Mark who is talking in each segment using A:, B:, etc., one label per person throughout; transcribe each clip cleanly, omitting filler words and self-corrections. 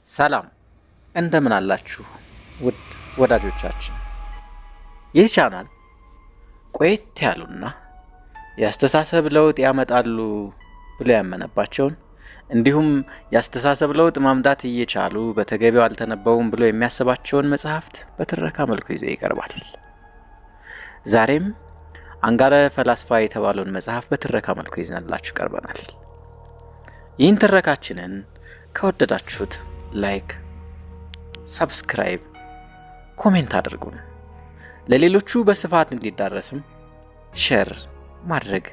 A: ሰላም እንደምን አላችሁ ውድ ወዳጆቻችን። ይህ ቻናል ቆየት ያሉና የአስተሳሰብ ለውጥ ያመጣሉ ብሎ ያመነባቸውን እንዲሁም የአስተሳሰብ ለውጥ ማምጣት እየቻሉ በተገቢው አልተነበቡም ብሎ የሚያስባቸውን መጽሐፍት በትረካ መልኩ ይዞ ይቀርባል። ዛሬም አንጋረ ፈላስፋ የተባለውን መጽሐፍ በትረካ መልኩ ይዘንላችሁ ቀርበናል። ይህን ትረካችንን ከወደዳችሁት ላይክ፣ ሰብስክራይብ፣ ኮሜንት አድርጉን። ለሌሎቹ በስፋት እንዲዳረስም ሼር ማድረግ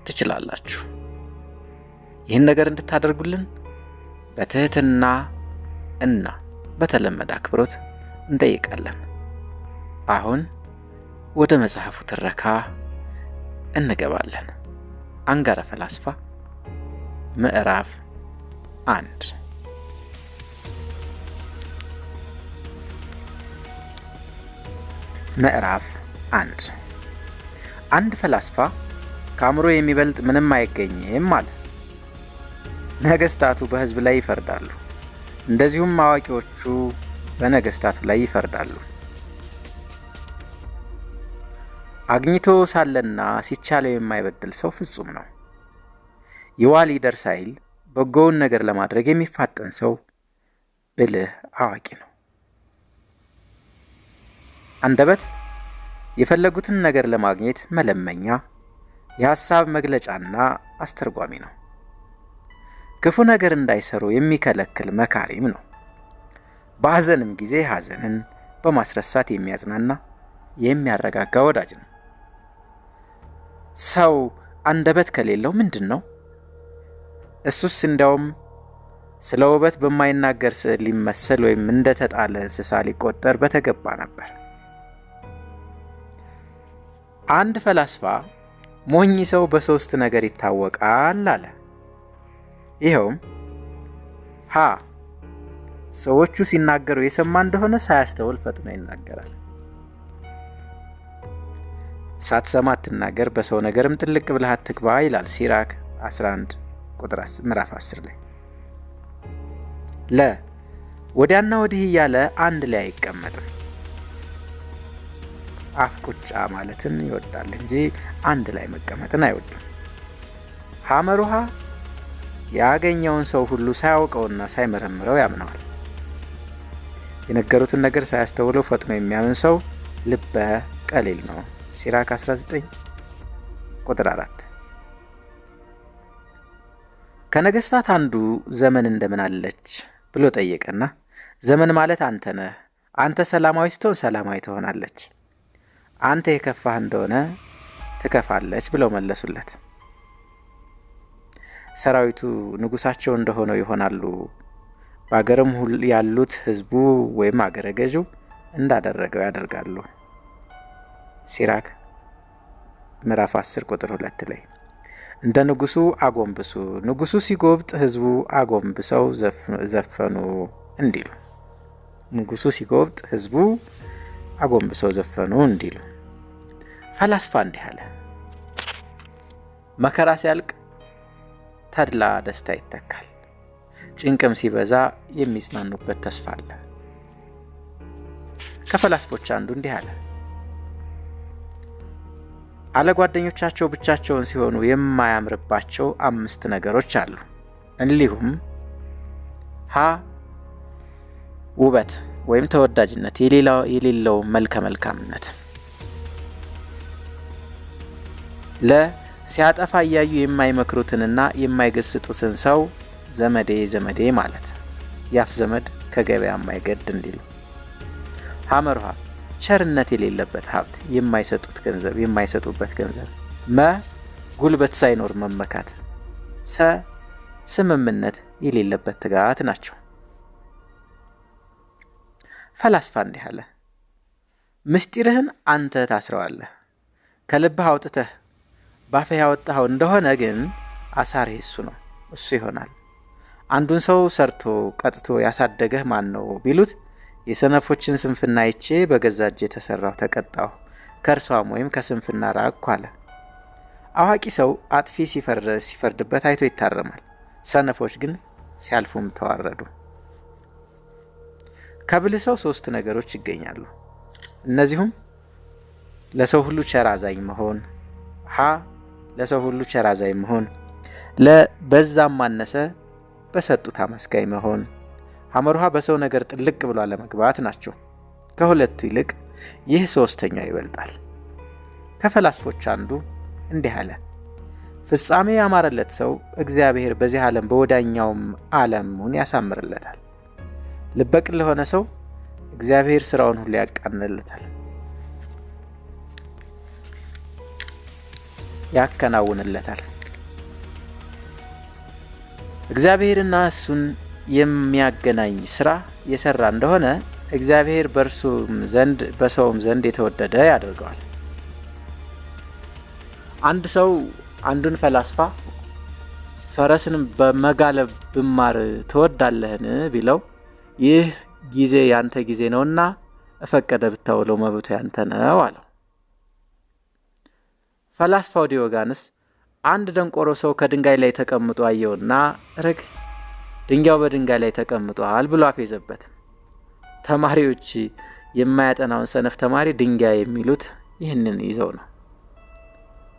A: ትችላላችሁ። ይህን ነገር እንድታደርጉልን በትህትና እና በተለመደ አክብሮት እንጠይቃለን። አሁን ወደ መጽሐፉ ትረካ እንገባለን። አንጋረ ፈላስፋ ምዕራፍ 1። ምዕራፍ 1 አንድ ፈላስፋ ከአእምሮ የሚበልጥ ምንም አይገኝም አለ። ነገስታቱ በሕዝብ ላይ ይፈርዳሉ፣ እንደዚሁም አዋቂዎቹ በነገስታቱ ላይ ይፈርዳሉ። አግኝቶ ሳለና ሲቻለው የማይበድል ሰው ፍጹም ነው። ይዋል ይደር ሳይል በጎውን ነገር ለማድረግ የሚፋጠን ሰው ብልህ አዋቂ ነው። አንደበት የፈለጉትን ነገር ለማግኘት መለመኛ፣ የሐሳብ መግለጫና አስተርጓሚ ነው። ክፉ ነገር እንዳይሰሩ የሚከለክል መካሪም ነው። በሐዘንም ጊዜ ሐዘንን በማስረሳት የሚያጽናና የሚያረጋጋ ወዳጅ ነው። ሰው አንደበት ከሌለው ምንድን ነው? እሱስ እንዲያውም ስለ ውበት በማይናገር ስዕል ሊመሰል ወይም እንደተጣለ እንስሳ ሊቆጠር በተገባ ነበር። አንድ ፈላስፋ ሞኝ ሰው በሶስት ነገር ይታወቃል አለ። ይኸውም ሀ ሰዎቹ ሲናገሩ የሰማ እንደሆነ ሳያስተውል ፈጥኖ ይናገራል። ሳትሰማ አትናገር፣ በሰው ነገርም ጥልቅ ብለህ አትግባ ይላል ሲራክ 11 ምዕራፍ 10 ላይ። ለ ወዲያና ወዲህ እያለ አንድ ላይ አይቀመጥም። አፍ ቁጫ ማለትን ይወዳል እንጂ አንድ ላይ መቀመጥን አይወድም። ሐመሩሃ ያገኘውን ሰው ሁሉ ሳያውቀውና ሳይመረምረው ያምነዋል። የነገሩትን ነገር ሳያስተውለው ፈጥኖ የሚያምን ሰው ልበ ቀሊል ነው። ሲራክ 19:4። ከነገስታት አንዱ ዘመን እንደምን አለች ብሎ ጠየቀና ዘመን ማለት አንተ ነህ፣ አንተ ሰላማዊ ስትሆን ሰላማዊ ትሆናለች፣ አንተ የከፋህ እንደሆነ ትከፋለች ብለው መለሱለት። ሰራዊቱ ንጉሳቸው እንደሆነው ይሆናሉ፣ በአገርም ያሉት ህዝቡ ወይም አገረ ገዢው እንዳደረገው ያደርጋሉ። ሲራክ ምዕራፍ 10:2 ላይ። እንደ ንጉሱ አጎንብሱ፣ ንጉሱ ሲጎብጥ ህዝቡ አጎንብሰው ዘፈኑ እንዲሉ። ንጉሱ ሲጎብጥ ህዝቡ አጎንብሰው ዘፈኑ እንዲሉ። ፈላስፋ እንዲህ አለ፣ መከራ ሲያልቅ ተድላ ደስታ ይተካል፣ ጭንቅም ሲበዛ የሚጽናኑበት ተስፋ አለ። ከፈላስፎች አንዱ እንዲህ አለ፣ አለጓደኞቻቸው ብቻቸውን ሲሆኑ የማያምርባቸው 5 ነገሮች አሉ። እንዲሁም ሀ ውበት ወይም ተወዳጅነት የሌለው መልከ መልካምነት፣ ለ ሲያጠፋ እያዩ የማይመክሩትንና የማይገስጡትን ሰው ዘመዴ ዘመዴ ማለት፣ ያፍ ዘመድ ከገበያ የማይገድ እንዲሉ። ሐመርሃ ቸርነት የሌለበት ሀብት፣ የማይሰጡበት ገንዘብ። መ ጉልበት ሳይኖር መመካት። ሰ ስምምነት የሌለበት ትጋት ናቸው። ፈላስፋ እንዲህ አለ፣ ምስጢርህን አንተ ታስረዋለህ፣ ከልብህ አውጥተህ ባፍህ ያወጣኸው እንደሆነ ግን አሳርህ እሱ ነው፣ እሱ ይሆናል። አንዱን ሰው ሰርቶ ቀጥቶ ያሳደገህ ማን ነው ቢሉት የሰነፎችን ስንፍና አይቼ በገዛ እጄ የተሰራው ተቀጣሁ፣ ከእርሷም ወይም ከስንፍና ራቅኩ አለ። አዋቂ ሰው አጥፊ ሲፈርድበት አይቶ ይታረማል፣ ሰነፎች ግን ሲያልፉም ተዋረዱ። ከብልህ ሰው 3 ነገሮች ይገኛሉ። እነዚሁም ለሰው ሁሉ ቸር አዛኝ መሆን፣ ለሰው ሁሉ ቸር አዛኝ መሆን፣ ለበዛም ማነሰ በሰጡት አመስጋኝ መሆን፣ በሰው ነገር ጥልቅ ብሎ አለመግባት ናቸው። ከሁለቱ ይልቅ ይህ 3ኛው ይበልጣል። ከፈላስፎች አንዱ እንዲህ አለ፣ ፍጻሜ ያማረለት ሰው እግዚአብሔር በዚህ ዓለም በወዳኛውም ዓለሙን ያሳምርለታል። ልበቅን ለሆነ ሰው እግዚአብሔር ስራውን ሁሉ ያቃንለታል፣ ያከናውንለታል። እግዚአብሔርና እሱን የሚያገናኝ ስራ የሰራ እንደሆነ እግዚአብሔር በእርሱም ዘንድ በሰውም ዘንድ የተወደደ ያደርገዋል። አንድ ሰው አንዱን ፈላስፋ ፈረስን በመጋለብ ብማር ትወዳለህን ቢለው ይህ ጊዜ ያንተ ጊዜ ነውና እፈቀደ ብታውለው መብቱ ያንተ ነው አለው። ፈላስፋው ዲዮጋንስ አንድ ደንቆሮ ሰው ከድንጋይ ላይ ተቀምጦ አየውና ድንጋዩ በድንጋይ ላይ ተቀምጧል ብሎ አፌዘበት። ተማሪዎች የማያጠናውን ሰነፍ ተማሪ ድንጋይ የሚሉት ይህንን ይዘው ነው።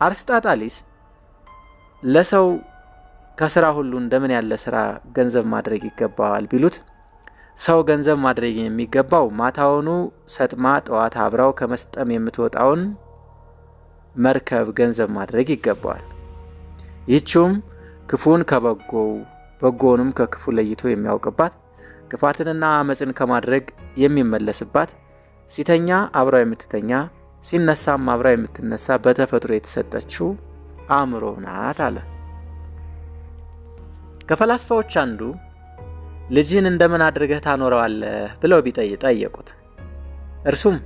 A: አርስጣጣሊስ ለሰው ከስራ ሁሉ እንደምን ያለ ስራ ገንዘብ ማድረግ ይገባዋል ቢሉት ሰው ገንዘብ ማድረግ የሚገባው ማታውኑ ሰጥማ ጠዋት አብራው ከመስጠም የምትወጣውን መርከብ ገንዘብ ማድረግ ይገባዋል። ይህችም ክፉን ከበጎው በጎውንም ከክፉ ለይቶ የሚያውቅባት፣ ክፋትንና አመጽን ከማድረግ የሚመለስባት፣ ሲተኛ አብራው የምትተኛ ሲነሳም አብራው የምትነሳ በተፈጥሮ የተሰጠችው አእምሮ ናት አለ። ከፈላስፋዎች አንዱ ልጅህን እንደምን አድርገህ ታኖረዋለህ ብለው ጠየቁት። እርሱም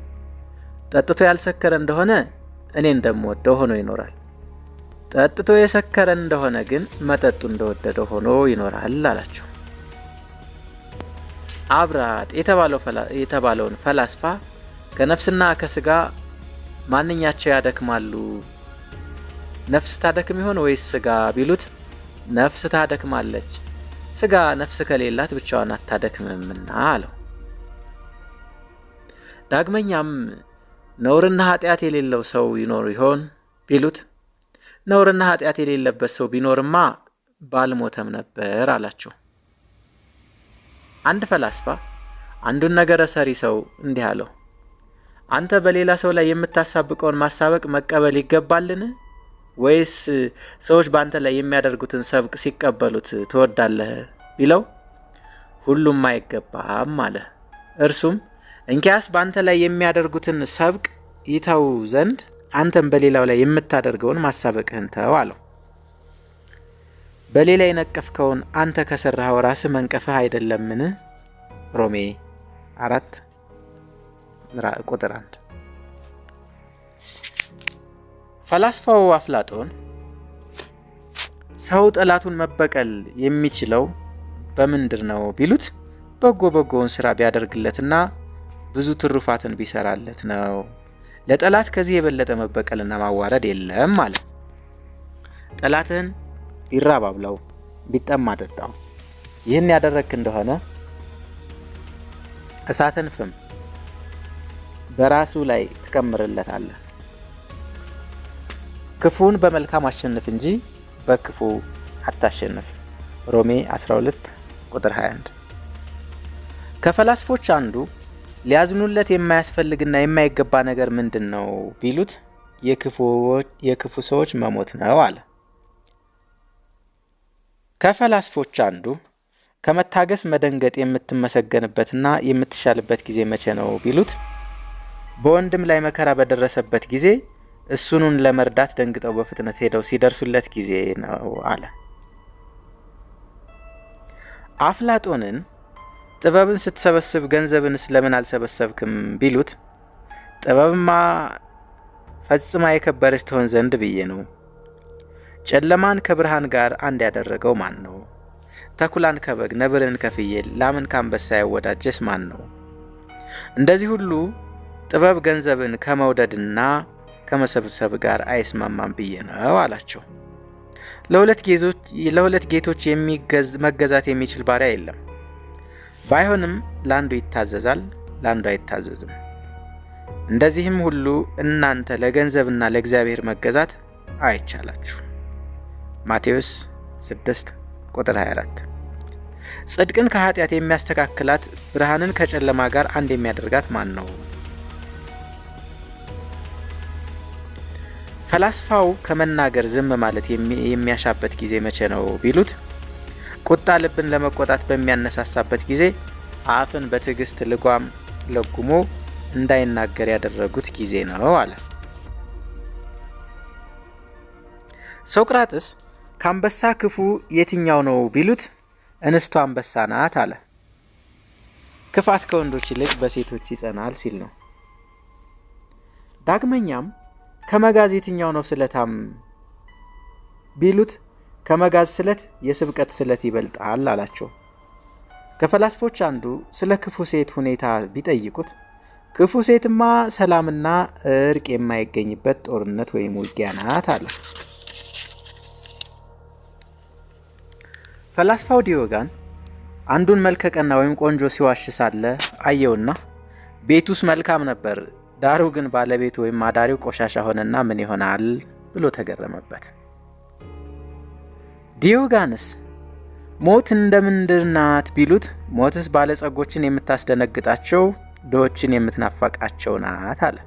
A: ጠጥቶ ያልሰከረ እንደሆነ እኔ እንደምወደው ሆኖ ይኖራል፣ ጠጥቶ የሰከረ እንደሆነ ግን መጠጡ እንደወደደው ሆኖ ይኖራል አላቸው። አብራጥ የተባለውን ፈላስፋ ከነፍስና ከስጋ ማንኛቸው ያደክማሉ? ነፍስ ታደክም ይሆን ወይስ ስጋ ቢሉት ነፍስ ታደክማለች፣ ስጋ ነፍስ ከሌላት ብቻዋን አታደክምምና አለው። ዳግመኛም ነውርና ኃጢአት የሌለው ሰው ይኖር ይሆን ቢሉት ነውርና ኃጢአት የሌለበት ሰው ቢኖርማ ባልሞተም ነበር አላቸው። አንድ ፈላስፋ አንዱን ነገረ ሰሪ ሰው እንዲህ አለው፣ አንተ በሌላ ሰው ላይ የምታሳብቀውን ማሳበቅ መቀበል ይገባልን? ወይስ ሰዎች በአንተ ላይ የሚያደርጉትን ሰብቅ ሲቀበሉት ትወዳለህ ቢለው ሁሉም አይገባም አለ። እርሱም እንኪያስ በአንተ ላይ የሚያደርጉትን ሰብቅ ይተው ዘንድ አንተም በሌላው ላይ የምታደርገውን ማሳበቅህን ተው አለው። በሌላ የነቀፍከውን አንተ ከሰራኸው ራስህ መንቀፍህ አይደለምን? ሮሜ 4:1። ፈላስፋው አፍላጦን ሰው ጠላቱን መበቀል የሚችለው በምንድር ነው ቢሉት በጎውን ስራ ቢያደርግለትና ብዙ ትሩፋትን ቢሰራለት ነው። ለጠላት ከዚህ የበለጠ መበቀልና ማዋረድ የለም ማለት። ጠላትህን ቢራብ አብላው፣ ቢጠማ አጠጣው። ይህን ያደረግክ እንደሆነ እሳትን ፍም በራሱ ላይ ትከምርለታለህ። ክፉን በመልካም አሸንፍ እንጂ በክፉ አታሸንፍ። ሮሜ 12:21። ከፈላስፎች አንዱ ሊያዝኑለት የማያስፈልግና የማይገባ ነገር ምንድነው ቢሉት የክፉ ሰዎች መሞት ነው አለ። ከፈላስፎች አንዱ ከመታገስ መደንገጥ የምትመሰገንበትና የምትሻልበት ጊዜ መቼ ነው ቢሉት በወንድም ላይ መከራ በደረሰበት ጊዜ እሱኑን ለመርዳት ደንግጠው በፍጥነት ሄደው ሲደርሱለት ጊዜ ነው አለ። አፍላጦንን ጥበብን ስትሰበስብ ገንዘብን ስለምን አልሰበሰብክም ቢሉት ጥበብማ ፈጽማ የከበረች ትሆን ዘንድ ብዬ ነው። ጨለማን ከብርሃን ጋር አንድ ያደረገው ማን ነው? ተኩላን ከበግ፣ ነብርን ከፍየል፣ ላምን ከአንበሳ ያወዳጀስ ማን ነው? እንደዚህ ሁሉ ጥበብ ገንዘብን ከመውደድና ከመሰብሰብ ጋር አይስማማም ብዬ ነው አላቸው። ለሁለት ጌቶች መገዛት የሚችል ባሪያ የለም። ባይሆንም ለአንዱ ይታዘዛል፣ ለአንዱ አይታዘዝም። እንደዚህም ሁሉ እናንተ ለገንዘብና ለእግዚአብሔር መገዛት አይቻላችሁ። ማቴዎስ 6 ቁጥር 24። ጽድቅን ከኃጢአት የሚያስተካክላት ብርሃንን ከጨለማ ጋር አንድ የሚያደርጋት ማን ነው? ፈላስፋው ከመናገር ዝም ማለት የሚያሻበት ጊዜ መቼ ነው ቢሉት፣ ቁጣ ልብን ለመቆጣት በሚያነሳሳበት ጊዜ አፍን በትዕግስት ልጓም ለጉሞ እንዳይናገር ያደረጉት ጊዜ ነው አለ። ሶቅራጥስ ከአንበሳ ክፉ የትኛው ነው ቢሉት፣ እንስቷ አንበሳ ናት አለ። ክፋት ከወንዶች ይልቅ በሴቶች ይጸናል ሲል ነው። ዳግመኛም ከመጋዝ የትኛው ነው ስለታም ቢሉት፣ ከመጋዝ ስለት የስብቀት ስለት ይበልጣል አላቸው። ከፈላስፎች አንዱ ስለ ክፉ ሴት ሁኔታ ቢጠይቁት፣ ክፉ ሴትማ ሰላምና እርቅ የማይገኝበት ጦርነት ወይም ውጊያ ናት አለ። ፈላስፋው ዲዮጋን አንዱን መልከቀና ወይም ቆንጆ ሲዋሽ ሳለ አየውና ቤቱስ መልካም ነበር፣ ዳሩ ግን ባለቤቱ ወይም አዳሪው ቆሻሻ ሆነና ምን ይሆናል ብሎ ተገረመበት። ዲዮጋንስ ሞት እንደምንድር ናት ቢሉት፣ ሞትስ ባለጸጎችን የምታስደነግጣቸው ድሆችን የምትናፈቃቸው ናት አለ።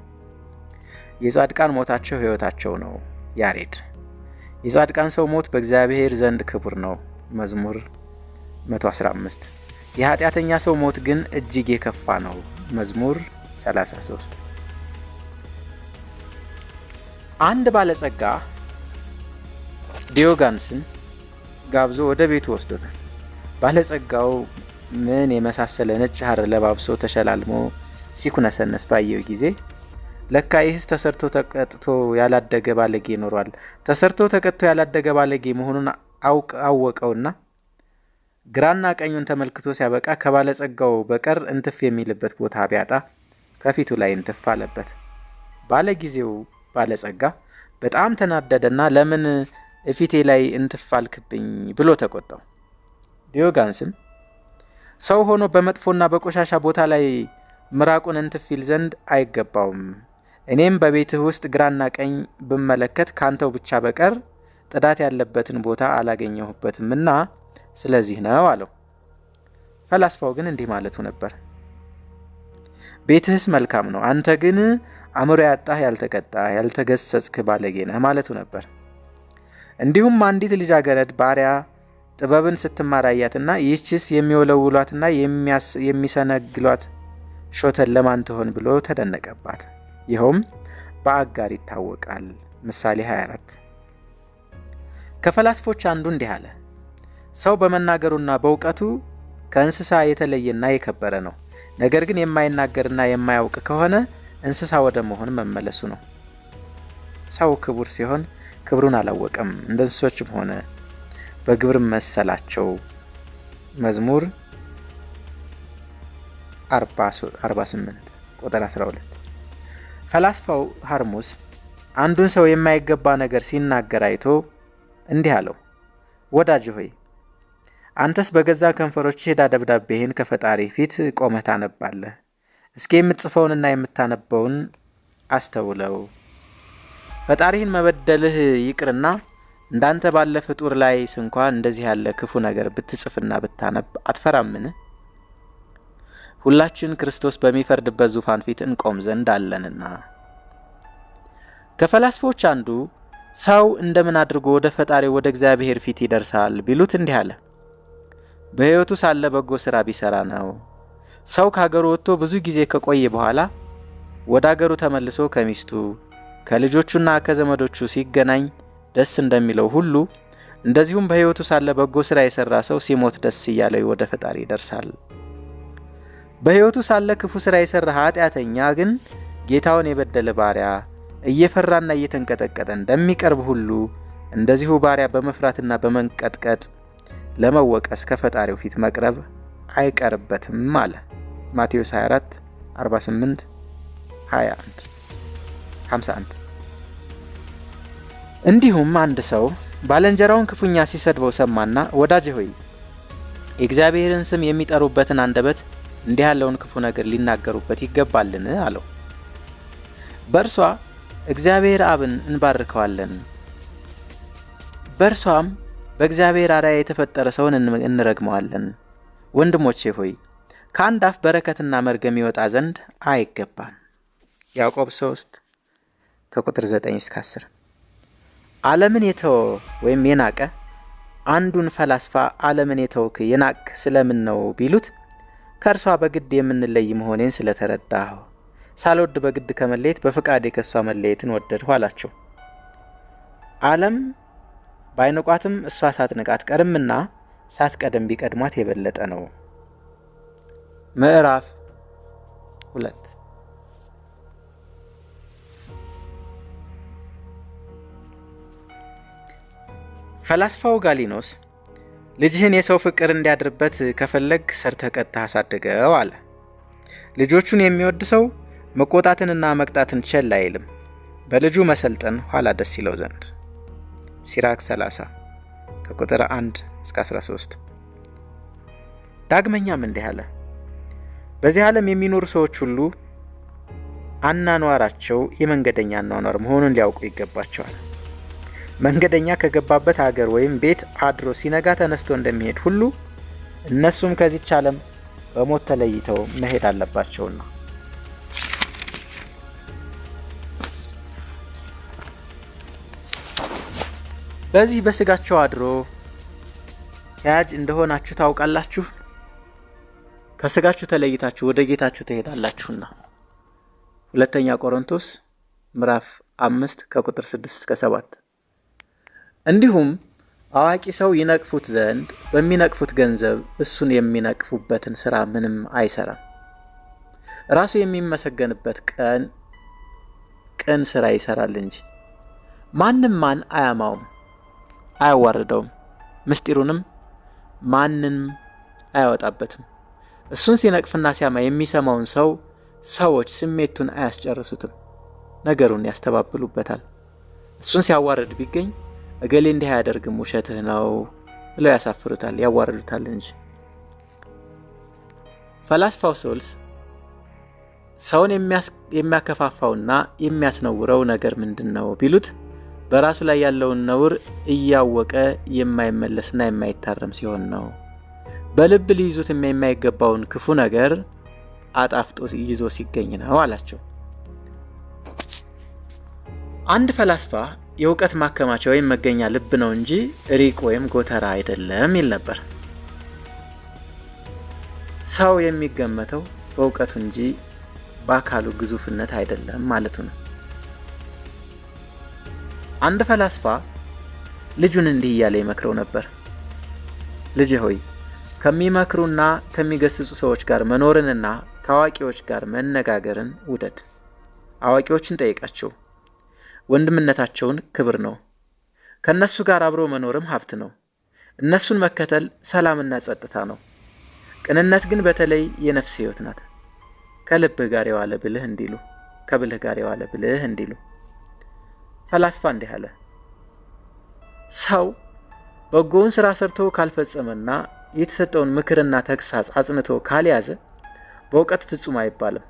A: የጻድቃን ሞታቸው ሕይወታቸው ነው። ያሬድ የጻድቃን ሰው ሞት በእግዚአብሔር ዘንድ ክቡር ነው። መዝሙር 115። የኃጢአተኛ ሰው ሞት ግን እጅግ የከፋ ነው። መዝሙር 33። አንድ ባለጸጋ ዲዮጋንስን ጋብዞ ወደ ቤቱ ወስዶታል። ባለጸጋው ምን የመሳሰለ ነጭ ሐር ለባብሶ ተሸላልሞ ሲኩነሰነስ ባየው ጊዜ ለካ ይህስ ተሰርቶ ተቀጥቶ ያላደገ ባለጌ ኖሯል። ተሰርቶ ተቀጥቶ ያላደገ ባለጌ መሆኑን አወቀውና ግራና ቀኙን ተመልክቶ ሲያበቃ ከባለጸጋው በቀር እንትፍ የሚልበት ቦታ ቢያጣ ከፊቱ ላይ እንትፍ አለበት። ባለጊዜው ባለጸጋ በጣም ተናደደና ለምን እፊቴ ላይ እንትፍ አልክብኝ ብሎ ተቆጣው። ዲዮጋንስም ሰው ሆኖ በመጥፎና በቆሻሻ ቦታ ላይ ምራቁን እንትፍ ይል ዘንድ አይገባውም። እኔም በቤትህ ውስጥ ግራና ቀኝ ብመለከት ካንተው ብቻ በቀር ጥዳት ያለበትን ቦታ አላገኘሁበትምና ስለዚህ ነው አለው። ፈላስፋው ግን እንዲህ ማለቱ ነበር፣ ቤትህስ መልካም ነው፣ አንተ ግን አእምሮ ያጣህ ያልተቀጣህ ያልተገሰጽክ ባለጌ ነህ ማለቱ ነበር። እንዲሁም አንዲት ልጃገረድ ባሪያ ጥበብን ስትማራያትና ይህችስ የሚወለውሏትና የሚሰነግሏት ሾተል ለማን ትሆን ብሎ ተደነቀባት። ይኸውም በአጋር ይታወቃል። ምሳሌ 24። ከፈላስፎች አንዱ እንዲህ አለ፣ ሰው በመናገሩና በእውቀቱ ከእንስሳ የተለየና የከበረ ነው። ነገር ግን የማይናገርና የማያውቅ ከሆነ እንስሳ ወደ መሆን መመለሱ ነው። ሰው ክቡር ሲሆን ክብሩን አላወቀም፣ እንደ እንስሶችም ሆነ በግብር መሰላቸው። መዝሙር 48 ቁጥር 12። ፈላስፋው ሀርሙስ አንዱን ሰው የማይገባ ነገር ሲናገር አይቶ እንዲህ አለው፣ ወዳጅ ሆይ አንተስ በገዛ ከንፈሮች ሄዳ ደብዳቤህን ከፈጣሪ ፊት ቆመህ ታነባለህ። እስኪ የምትጽፈውንና የምታነበውን አስተውለው። ፈጣሪህን መበደልህ ይቅርና እንዳንተ ባለ ፍጡር ላይ እንኳን እንደዚህ ያለ ክፉ ነገር ብትጽፍና ብታነብ አትፈራምን? ሁላችን ክርስቶስ በሚፈርድበት ዙፋን ፊት እንቆም ዘንድ አለንና። ከፈላስፎች አንዱ ሰው እንደምን አድርጎ ወደ ፈጣሪው ወደ እግዚአብሔር ፊት ይደርሳል ቢሉት እንዲህ አለ፣ በሕይወቱ ሳለ በጎ ሥራ ቢሰራ ነው። ሰው ከሀገሩ ወጥቶ ብዙ ጊዜ ከቆየ በኋላ ወደ ሀገሩ ተመልሶ ከሚስቱ ከልጆቹና ከዘመዶቹ ሲገናኝ ደስ እንደሚለው ሁሉ እንደዚሁም በሕይወቱ ሳለ በጎ ሥራ የሰራ ሰው ሲሞት ደስ እያለው ወደ ፈጣሪ ይደርሳል። በሕይወቱ ሳለ ክፉ ሥራ የሰራ ኃጢአተኛ ግን ጌታውን የበደለ ባሪያ እየፈራና እየተንቀጠቀጠ እንደሚቀርብ ሁሉ እንደዚሁ ባሪያ በመፍራትና በመንቀጥቀጥ ለመወቀስ ከፈጣሪው ፊት መቅረብ አይቀርበትም አለ። ማቴዎስ 24 48 21 51። እንዲሁም አንድ ሰው ባልንጀራውን ክፉኛ ሲሰድበው ሰማና ወዳጄ ሆይ የእግዚአብሔርን ስም የሚጠሩበትን አንደበት እንዲህ ያለውን ክፉ ነገር ሊናገሩበት ይገባልን አለው። በእርሷ እግዚአብሔር አብን እንባርከዋለን፣ በእርሷም በእግዚአብሔር አርአያ የተፈጠረ ሰውን እንረግመዋለን። ወንድሞቼ ሆይ ከአንድ አፍ በረከትና መርገም ይወጣ ዘንድ አይገባም። ያዕቆብ 3 ከቁጥር 9 እስከ 10። ዓለምን የተወ ወይም የናቀ አንዱን ፈላስፋ ዓለምን የተውክ የናቅ ስለምን ነው ቢሉት ከእርሷ በግድ የምንለይ መሆኔን ስለተረዳሁ ሳልወድ በግድ ከመለየት በፍቃዴ ከእሷ መለየትን ወደድሁ አላቸው። ዓለም ባይንቋትም እሷ ሳትንቃት ቀርምና ሳትቀደም ቢቀድሟት የበለጠ ነው። ምዕራፍ 2 ፈላስፋው ጋሊኖስ ልጅህን የሰው ፍቅር እንዲያድርበት ከፈለግ ሰርተህ ቀጥተህ አሳድገው አለ። ልጆቹን የሚወድ ሰው መቆጣትንና መቅጣትን ቸል አይልም፣ በልጁ መሰልጠን ኋላ ደስ ይለው ዘንድ። ሲራክ 30 ከቁጥር 1 እስከ 13። ዳግመኛም እንዲህ አለ፣ በዚህ ዓለም የሚኖሩ ሰዎች ሁሉ አናኗራቸው የመንገደኛ አኗኗር መሆኑን ሊያውቁ ይገባቸዋል። መንገደኛ ከገባበት ሀገር ወይም ቤት አድሮ ሲነጋ ተነስቶ እንደሚሄድ ሁሉ እነሱም ከዚች ዓለም በሞት ተለይተው መሄድ አለባቸውና። በዚህ በስጋቸው አድሮ ያጅ እንደሆናችሁ ታውቃላችሁ፣ ከስጋችሁ ተለይታችሁ ወደ ጌታችሁ ትሄዳላችሁና። ሁለተኛ ቆሮንቶስ ምዕራፍ 5 ከቁጥር 6 እስከ 7። እንዲሁም አዋቂ ሰው ይነቅፉት ዘንድ በሚነቅፉት ገንዘብ እሱን የሚነቅፉበትን ሥራ ምንም አይሰራም። ራሱ የሚመሰገንበት ቅን ሥራ ይሰራል እንጂ ማንም ማን አያማውም አያዋርደውም፣ ምስጢሩንም ማንም አያወጣበትም። እሱን ሲነቅፍና ሲያማ የሚሰማውን ሰዎች ስሜቱን አያስጨርሱትም፣ ነገሩን ያስተባብሉበታል። እሱን ሲያዋርድ ቢገኝ እገሌ እንዲህ አያደርግም ውሸትህ ነው ብለው ያሳፍሩታል፣ ያዋርዱታል እንጂ። ፈላስፋው ሶልስ ሰውን የሚያከፋፋውና የሚያስነውረው ነገር ምንድነው ቢሉት በራሱ ላይ ያለውን ነውር እያወቀ የማይመለስና የማይታረም ሲሆን ነው። በልብ ሊይዙት የማይገባውን ክፉ ነገር አጣፍጦ ይዞ ሲገኝ ነው አላቸው። አንድ ፈላስፋ የእውቀት ማከማቻ ወይም መገኛ ልብ ነው እንጂ ሪቅ ወይም ጎተራ አይደለም ይል ነበር። ሰው የሚገመተው በእውቀቱ እንጂ በአካሉ ግዙፍነት አይደለም ማለቱ ነው። አንድ ፈላስፋ ልጁን እንዲህ እያለ ይመክረው ነበር፣ ልጄ ሆይ ከሚመክሩና ከሚገስጹ ሰዎች ጋር መኖርንና ከአዋቂዎች ጋር መነጋገርን ውደድ። አዋቂዎችን ጠይቃቸው፣ ወንድምነታቸውን ክብር ነው። ከነሱ ጋር አብሮ መኖርም ሀብት ነው። እነሱን መከተል ሰላምና ጸጥታ ነው። ቅንነት ግን በተለይ የነፍስ ሕይወት ናት። ከልብህ ጋር የዋለ ብልህ እንዲሉ፣ ከብልህ ጋር የዋለ ብልህ እንዲሉ። ፈላስፋ እንዲህ አለ፣ ሰው በጎውን ሥራ ሰርቶ ካልፈጸመና የተሰጠውን ምክርና ተግሳጽ አጽንቶ ካልያዘ በእውቀት ፍጹም አይባልም።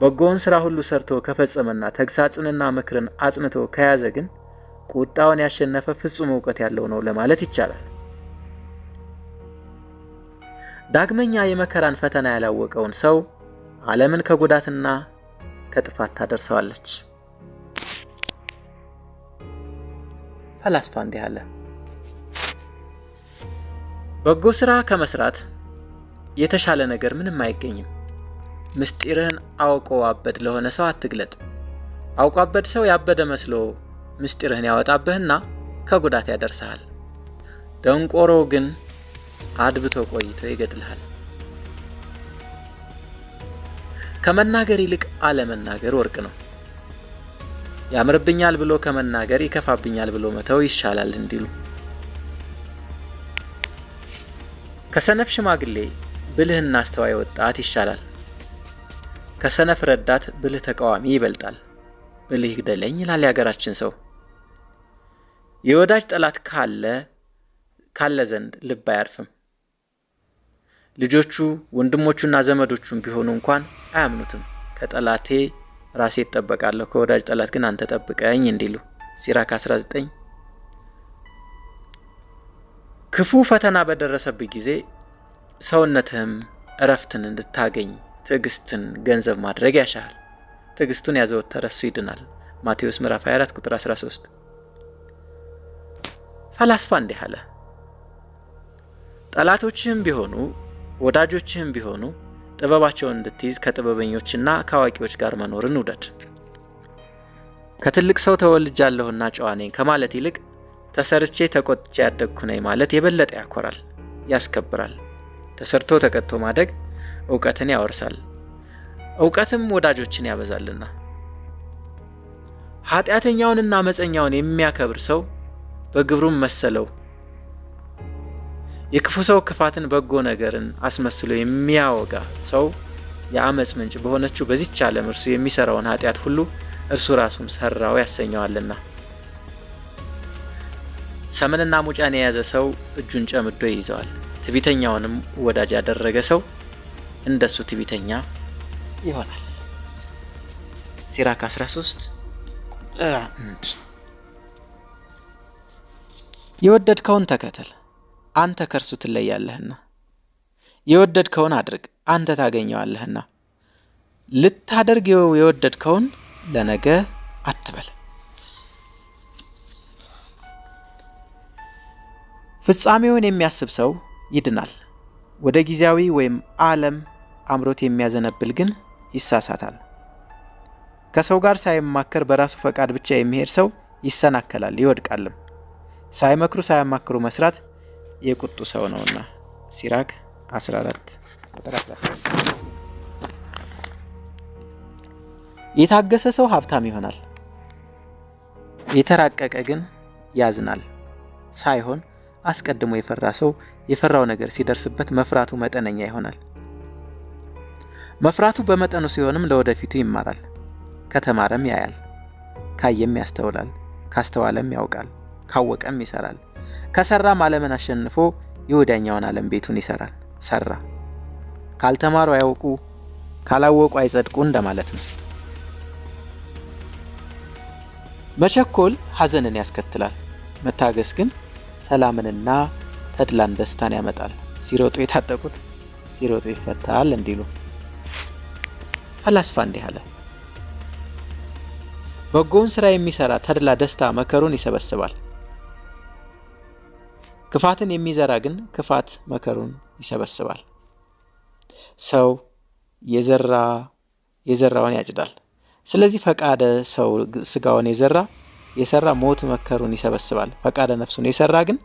A: በጎውን ሥራ ሁሉ ሰርቶ ከፈጸመና ተግሳጽንና ምክርን አጽንቶ ከያዘ ግን ቁጣውን ያሸነፈ ፍጹም እውቀት ያለው ነው ለማለት ይቻላል። ዳግመኛ የመከራን ፈተና ያላወቀውን ሰው ዓለምን ከጉዳትና ከጥፋት ታደርሰዋለች። ፈላስፋ እንዲህ አለ፣ በጎ ሥራ ከመስራት የተሻለ ነገር ምንም አይገኝም። ምስጢርህን አውቆ አበድ ለሆነ ሰው አትግለጥ። አውቆ አበድ ሰው ያበደ መስሎ ምስጢርህን ያወጣብህና ከጉዳት ያደርሰሃል። ደንቆሮ ግን አድብቶ ቆይቶ ይገድልሃል። ከመናገር ይልቅ አለመናገር ወርቅ ነው። ያምርብኛል ብሎ ከመናገር ይከፋብኛል ብሎ መተው ይሻላል እንዲሉ። ከሰነፍ ሽማግሌ ብልህና አስተዋይ ወጣት ይሻላል። ከሰነፍ ረዳት ብልህ ተቃዋሚ ይበልጣል። ብልህ ይግደለኝ ይላል ያገራችን ሰው። የወዳጅ ጠላት ካለ ዘንድ ልብ አያርፍም። ልጆቹ ወንድሞቹና ዘመዶቹም ቢሆኑ እንኳን አያምኑትም። ከጠላቴ ራሴ እጠበቃለሁ፣ ከወዳጅ ጠላት ግን አንተ ጠብቀኝ እንዲሉ ሲራክ 19። ክፉ ፈተና በደረሰብህ ጊዜ ሰውነትህም እረፍትን እንድታገኝ ትዕግስትን ገንዘብ ማድረግ ያሻል። ትዕግስቱን ያዘወተረ እሱ ይድናል። ማቴዎስ ምዕራፍ 24 ቁጥር 13። ፈላስፋ እንዲህ አለ፣ ጠላቶችህም ቢሆኑ ወዳጆችህም ቢሆኑ ጥበባቸውን እንድትይዝ ከጥበበኞችና ከአዋቂዎች ጋር መኖርን ውደድ። ከትልቅ ሰው ተወልጃለሁና ጨዋ ነኝ ከማለት ይልቅ ተሰርቼ ተቆጥቼ ያደግኩ ነኝ ማለት የበለጠ ያኮራል፣ ያስከብራል። ተሰርቶ ተቀጥቶ ማደግ ዕውቀትን ያወርሳል፣ ዕውቀትም ወዳጆችን ያበዛልና። ኃጢአተኛውንና አመፀኛውን የሚያከብር ሰው በግብሩም መሰለው። የክፉ ሰው ክፋትን በጎ ነገርን አስመስሎ የሚያወጋ ሰው የአመፅ ምንጭ በሆነችው በዚህች ዓለም እርሱ የሚሰራውን ኃጢአት ሁሉ እርሱ ራሱም ሰራው ያሰኘዋልና። ሰምንና ሙጫን የያዘ ሰው እጁን ጨምዶ ይይዘዋል። ትዕቢተኛውንም ወዳጅ ያደረገ ሰው እንደሱ ትዕቢተኛ ይሆናል። ሲራክ 13 ቁጥር 1። የወደድከውን ተከተል አንተ ከርሱ ትለያለህና፣ የወደድከውን አድርግ አንተ ታገኘዋለህና። ልታደርግ የወደድከውን ለነገ አትበል። ፍጻሜውን የሚያስብ ሰው ይድናል። ወደ ጊዜያዊ ወይም ዓለም አምሮት የሚያዘነብል ግን ይሳሳታል። ከሰው ጋር ሳይማከር በራሱ ፈቃድ ብቻ የሚሄድ ሰው ይሰናከላል ይወድቃልም። ሳይመክሩ ሳያማክሩ መስራት የቁጡ ሰው ነውና ሲራክ 14 ቁጥር 16። የታገሰ ሰው ሀብታም ይሆናል፣ የተራቀቀ ግን ያዝናል። ሳይሆን አስቀድሞ የፈራ ሰው የፈራው ነገር ሲደርስበት መፍራቱ መጠነኛ ይሆናል። መፍራቱ በመጠኑ ሲሆንም ለወደፊቱ ይማራል። ከተማረም ያያል፣ ካየም ያስተውላል፣ ካስተዋለም ያውቃል፣ ካወቀም ይሰራል። ከሰራም ዓለምን አሸንፎ የወዲያኛውን ዓለም ቤቱን ይሰራል። ሰራ። ካልተማሩ አያውቁ፣ ካላወቁ አይጸድቁ እንደማለት ነው። መቸኮል ሐዘንን ያስከትላል፣ መታገስ ግን ሰላምንና ተድላን ደስታን ያመጣል። ሲሮጡ የታጠቁት ሲሮጡ ይፈታል እንዲሉ። ፈላስፋ እንዲህ አለ፣ በጎውን ስራ የሚሰራ ተድላ ደስታ መከሩን ይሰበስባል። ክፋትን የሚዘራ ግን ክፋት መከሩን ይሰበስባል። ሰው የዘራውን ያጭዳል። ስለዚህ ፈቃደ ሰው ስጋውን የሰራ ሞት መከሩን ይሰበስባል። ፈቃደ ነፍሱን የሰራ ግን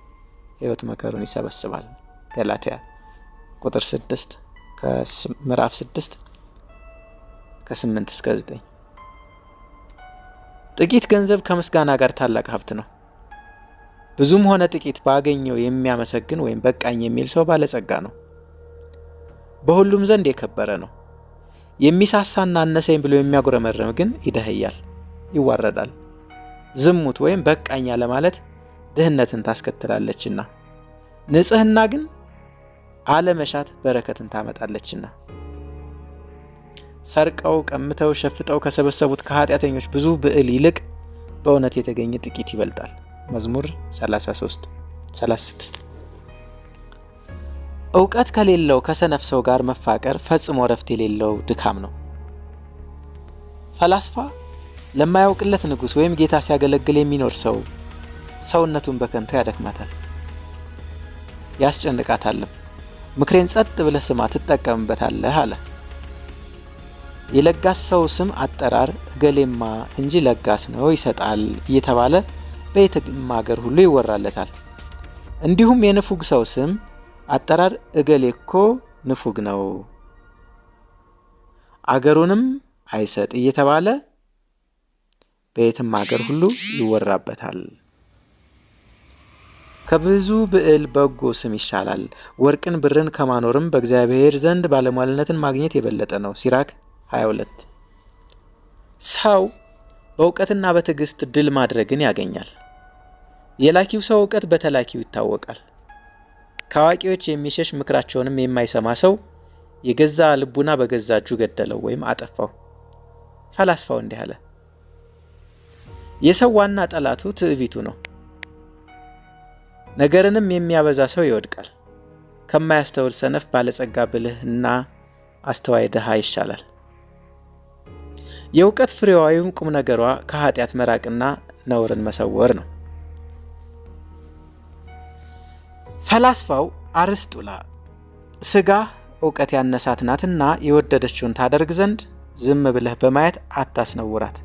A: ሕይወት መከሩን ይሰበስባል። ገላትያ ቁጥር 6 ከምዕራፍ 6 ከ8 እስከ 9። ጥቂት ገንዘብ ከምስጋና ጋር ታላቅ ሀብት ነው። ብዙም ሆነ ጥቂት ባገኘው የሚያመሰግን ወይም በቃኝ የሚል ሰው ባለጸጋ ነው። በሁሉም ዘንድ የከበረ ነው። የሚሳሳና አነሰኝ ብሎ የሚያጉረመርም ግን ይደህያል፣ ይዋረዳል። ዝሙት ወይም በቃኝ ለማለት ድህነትን ታስከትላለችና፣ ንጽህና ግን አለመሻት በረከትን ታመጣለችና። ሰርቀው ቀምተው ሸፍጠው ከሰበሰቡት ከኃጢአተኞች ብዙ ብዕል ይልቅ በእውነት የተገኘ ጥቂት ይበልጣል። መዝሙር 33:36። ዕውቀት ከሌለው ከሰነፍ ሰው ጋር መፋቀር ፈጽሞ ረፍት የሌለው ድካም ነው። ፈላስፋ ለማያውቅለት ንጉሥ ወይም ጌታ ሲያገለግል የሚኖር ሰው ሰውነቱን በከንቱ ያደክማታል፣ ያስጨንቃታልም። ምክሬን ጸጥ ብለህ ስማ ትጠቀምበታለህ አለ። የለጋስ ሰው ስም አጠራር እገሌማ እንጂ ለጋስ ነው ይሰጣል እየተባለ በየትም ሀገር ሁሉ ይወራለታል። እንዲሁም የንፉግ ሰው ስም አጠራር እገሌኮ ንፉግ ነው አገሩንም አይሰጥ እየተባለ በየትም ሀገር ሁሉ ይወራበታል። ከብዙ ብዕል በጎ ስም ይሻላል። ወርቅን ብርን ከማኖርም በእግዚአብሔር ዘንድ ባለሟልነትን ማግኘት የበለጠ ነው። ሲራክ 22። ሰው በእውቀትና በትዕግስት ድል ማድረግን ያገኛል። የላኪው ሰው ዕውቀት በተላኪው ይታወቃል። ከአዋቂዎች የሚሸሽ ምክራቸውንም የማይሰማ ሰው የገዛ ልቡና በገዛ እጁ ገደለው ወይም አጠፋው። ፈላስፋው እንዲህ አለ፣ የሰው ዋና ጠላቱ ትዕቢቱ ነው። ነገርንም የሚያበዛ ሰው ይወድቃል። ከማያስተውል ሰነፍ ባለጸጋ ብልህና አስተዋይ ድሃ ይሻላል። የዕውቀት ፍሬዋ ወይም ቁም ነገሯ ከኃጢአት መራቅና ነውርን መሰወር ነው። ፈላስፋው አርስጡላ ስጋ ዕውቀት ያነሳት ናትና የወደደችውን ታደርግ ዘንድ ዝም ብለህ በማየት አታስነውራት።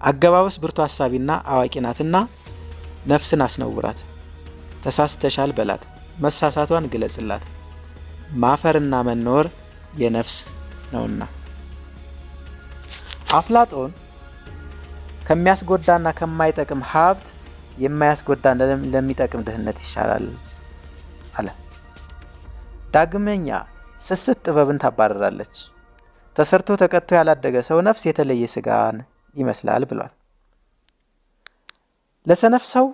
A: አገባበስ ብርቱ ሐሳቢና አዋቂ ናትና ነፍስን አስነውራት። ተሳስተሻል በላት፣ መሳሳቷን ግለጽላት። ማፈርና መኖር የነፍስ ነውና። አፍላጦን ከሚያስጎዳና ከማይጠቅም ሀብት የማያስጎዳ ለሚጠቅም ድህነት ይሻላል አለ። ዳግመኛ ስስት ጥበብን ታባረራለች። ተሰርቶ ተቀጥቶ ያላደገ ሰው ነፍስ የተለየ ስጋን ይመስላል ብሏል። ለሰነፍ ሰው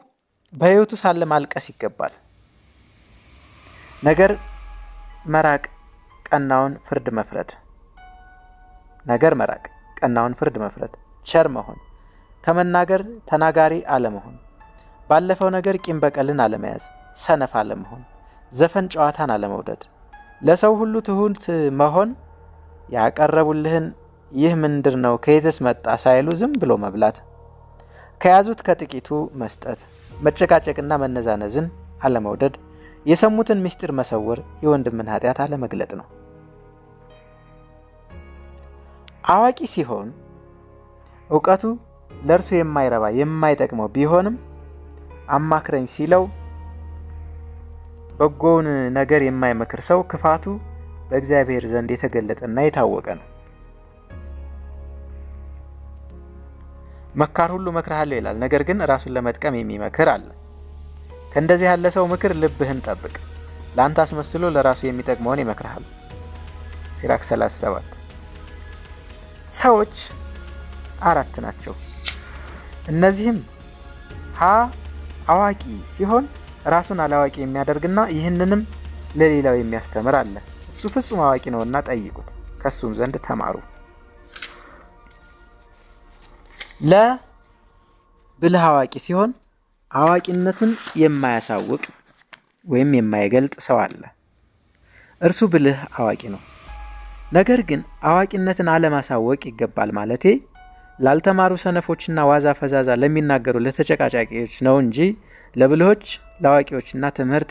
A: በሕይወቱ ሳለ ማልቀስ ይገባል። ነገር መራቅ ቀናውን ፍርድ መፍረድ። ቸር መሆን፣ ከመናገር ተናጋሪ አለመሆን፣ ባለፈው ነገር ቂም በቀልን አለመያዝ፣ ሰነፍ አለመሆን፣ ዘፈን ጨዋታን አለመውደድ፣ ለሰው ሁሉ ትሁት መሆን፣ ያቀረቡልህን ይህ ምንድር ነው ከየትስ መጣ ሳይሉ ዝም ብሎ መብላት፣ ከያዙት ከጥቂቱ መስጠት፣ መጨቃጨቅና መነዛነዝን አለመውደድ፣ የሰሙትን ምስጢር መሰወር፣ የወንድምን ኃጢአት አለመግለጥ ነው። አዋቂ ሲሆን ዕውቀቱ ለእርሱ የማይረባ የማይጠቅመው ቢሆንም አማክረኝ ሲለው በጎውን ነገር የማይመክር ሰው ክፋቱ በእግዚአብሔር ዘንድ የተገለጠና የታወቀ ነው። መካር ሁሉ መክርሃለሁ ይላል፣ ነገር ግን ራሱን ለመጥቀም የሚመክር አለ። ከእንደዚህ ያለ ሰው ምክር ልብህን ጠብቅ፣ ለአንተ አስመስሎ ለራሱ የሚጠቅመውን ይመክርሃል። ሲራክ 37። ሰዎች 4 ናቸው። እነዚህም ሀ አዋቂ ሲሆን ራሱን አላዋቂ የሚያደርግና ይህንንም ለሌላው የሚያስተምር አለ። እሱ ፍጹም አዋቂ ነውና ጠይቁት፣ ከሱም ዘንድ ተማሩ። ለብልህ አዋቂ ሲሆን አዋቂነቱን የማያሳውቅ ወይም የማይገልጥ ሰው አለ። እርሱ ብልህ አዋቂ ነው። ነገር ግን አዋቂነትን አለማሳወቅ ይገባል ማለቴ ላልተማሩ ሰነፎችና ዋዛ ፈዛዛ ለሚናገሩ ለተጨቃጫቂዎች ነው እንጂ ለብልሆች ለአዋቂዎችና ትምህርት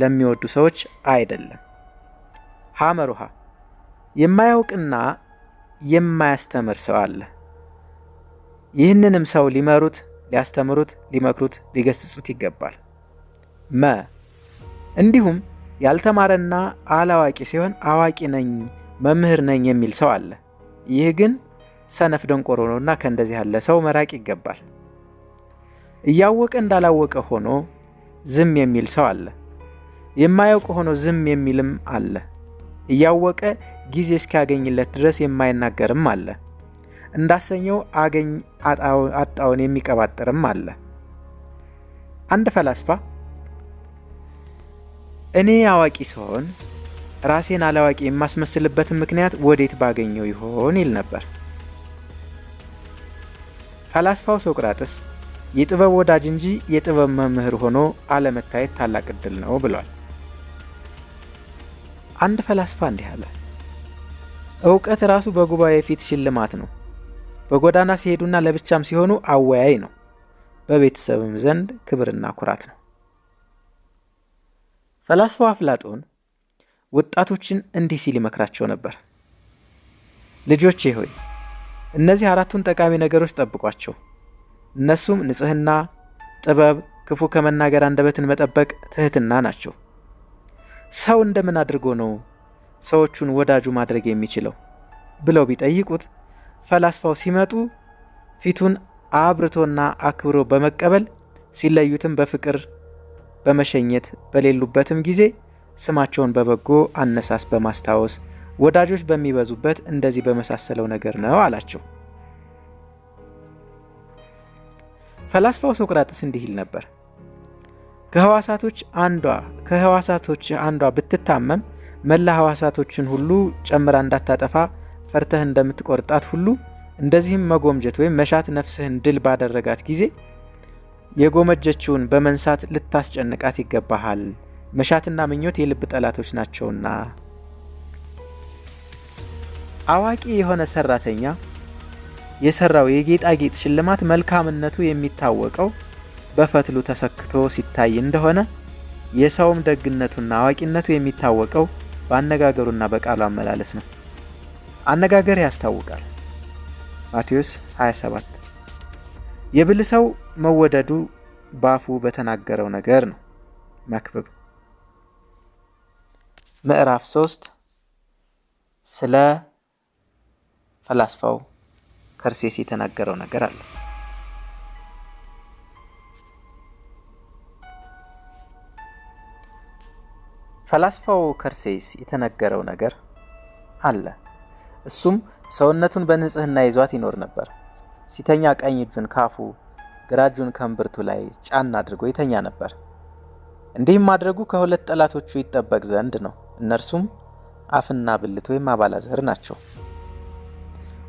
A: ለሚወዱ ሰዎች አይደለም። ሐመሩሃ የማያውቅና የማያስተምር ሰው አለ። ይህንንም ሰው ሊመሩት፣ ሊያስተምሩት፣ ሊመክሩት፣ ሊገስጹት ይገባል። እንዲሁም ያልተማረና አላዋቂ ሲሆን አዋቂ ነኝ መምህር ነኝ የሚል ሰው አለ። ይህ ግን ሰነፍ ደንቆሮ ነውና ከእንደዚህ ያለ ሰው መራቅ ይገባል። እያወቀ እንዳላወቀ ሆኖ ዝም የሚል ሰው አለ። የማያውቅ ሆኖ ዝም የሚልም አለ። እያወቀ ጊዜ እስኪያገኝለት ድረስ የማይናገርም አለ። እንዳሰኘው አጣውን የሚቀባጥርም አለ። አንድ ፈላስፋ እኔ አዋቂ ስሆን ራሴን አላዋቂ የማስመስልበትን ምክንያት ወዴት ባገኘው ይሆን ይል ነበር። ፈላስፋው ሶቅራጥስ የጥበብ ወዳጅ እንጂ የጥበብ መምህር ሆኖ አለመታየት ታላቅ ዕድል ነው ብሏል። አንድ ፈላስፋ እንዲህ አለ፣ ዕውቀት ራሱ በጉባኤ ፊት ሽልማት ነው። በጎዳና ሲሄዱና ለብቻም ሲሆኑ አወያይ ነው። በቤተሰብም ዘንድ ክብርና ኩራት ነው። ፈላስፋው አፍላጦን ወጣቶችን እንዲህ ሲል ይመክራቸው ነበር። ልጆቼ ሆይ እነዚህ 4ቱን ጠቃሚ ነገሮች ጠብቋቸው። እነሱም ንጽህና፣ ጥበብ፣ ክፉ ከመናገር አንደበትን መጠበቅ፣ ትህትና ናቸው። ሰው እንደምን አድርጎ ነው ሰዎቹን ወዳጁ ማድረግ የሚችለው ብለው ቢጠይቁት ፈላስፋው ሲመጡ ፊቱን አብርቶና አክብሮ በመቀበል ሲለዩትም በፍቅር በመሸኘት በሌሉበትም ጊዜ ስማቸውን በበጎ አነሳስ በማስታወስ ወዳጆች በሚበዙበት እንደዚህ በመሳሰለው ነገር ነው አላቸው። ፈላስፋው ሶቅራጥስ እንዲህ ይል ነበር፣ ከህዋሳቶች አንዷ ብትታመም መላ ህዋሳቶችን ሁሉ ጨምራ እንዳታጠፋ ፈርተህ እንደምትቆርጣት ሁሉ እንደዚህም መጎምጀት ወይም መሻት ነፍስህን ድል ባደረጋት ጊዜ የጎመጀችውን በመንሳት ልታስጨንቃት ይገባሃል። መሻትና ምኞት የልብ ጠላቶች ናቸውና። አዋቂ የሆነ ሰራተኛ የሰራው የጌጣጌጥ ሽልማት መልካምነቱ የሚታወቀው በፈትሉ ተሰክቶ ሲታይ እንደሆነ የሰውም ደግነቱና አዋቂነቱ የሚታወቀው በአነጋገሩና በቃሉ አመላለስ ነው። አነጋገር ያስታውቃል። ማቴዎስ 27። የብልህ ሰው መወደዱ ባፉ በተናገረው ነገር ነው። መክብብ ምዕራፍ 3 ስለ ፈላስፋው ከርሴስ የተናገረው ነገር አለ። ፈላስፋው ከርሴስ የተናገረው ነገር አለ። እሱም ሰውነቱን በንጽህና ይዟት ይኖር ነበር። ሲተኛ ቀኝ እጁን ካፉ ግራ እጁን ከእምብርቱ ላይ ጫን አድርጎ ይተኛ ነበር። እንዲህም ማድረጉ ከሁለት ጠላቶቹ ይጠበቅ ዘንድ ነው። እነርሱም አፍና ብልት ወይም አባላዘር ናቸው።